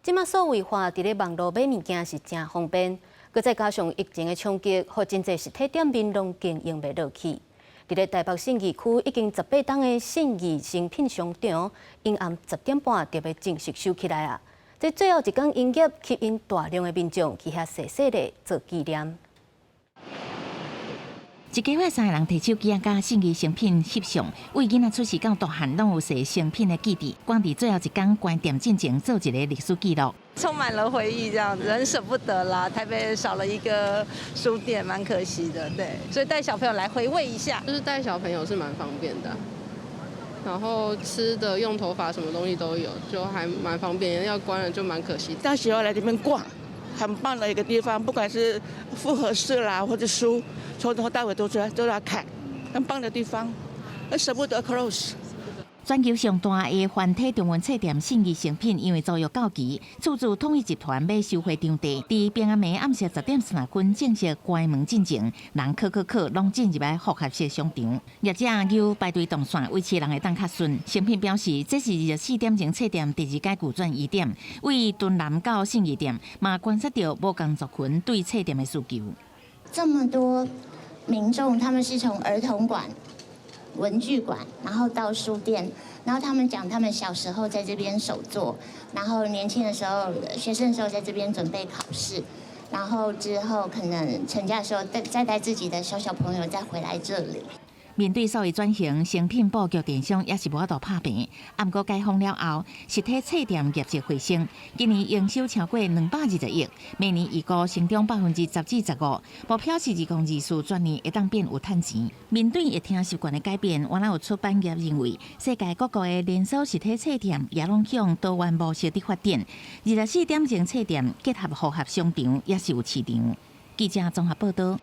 即马所谓化伫咧网络买物件是真方便，佮再加上疫情的冲击，互真侪实体店面拢经营袂落去。伫咧台北信义区已经18栋的信义诚品商场，阴暗10点半就要正式收起来啊！这最后一天营业，吸引大量的民众去遐细细的做纪念。 一家伙3个人摕手机甲信义诚品翕相，为囡仔出世到大汉拢有写诚品的记忆。光伫最后一天关店进前做一个历史记录，充满了回忆，这样子很舍不得啦。台北少了一个书店，蛮可惜的，对。所以带小朋友来回味一下，就是带小朋友是蛮方便的，然后吃的、用头发什么东西都有，就还蛮方便。要关了就蛮可惜。大喜欢来这边逛。 很棒的一个地方，不管是复合式啦，或者书，从头到尾都要看，很棒的地方，舍不得 close。全球上大的繁体中文册店信义诚品，因为遭遇到期，出自统一集团要收回场地，伫平安暝暗时10点30分正式关门进前，人客拢进入来复合式商场，业者又排队动线，维持人会当较顺。诚品表示，这是24点前册店第2届古转移店，为敦南到信义店，嘛观察到无工族群对册店的需求。这么多民众，他们是从儿童馆。 文具馆，然后到书店，然后他们讲他们小时候在这边手作，然后年轻的时候、学生的时候在这边准备考试，然后之后可能成家的时候再带自己的小朋友再回来这里。 面对数位转型，诚品布局电商也是无法度拍平。不过解封了后，实体册店业绩回升，今年营收超过220亿，明年预估成长10%至15%，目标是2024全年会当变有趁钱。面对疫情习惯的改变，原来有出版业认为，世界各国的连锁实体册店也拢向多元模式的发展，24点前册店结合复合商场也是有市场。记者综合报道。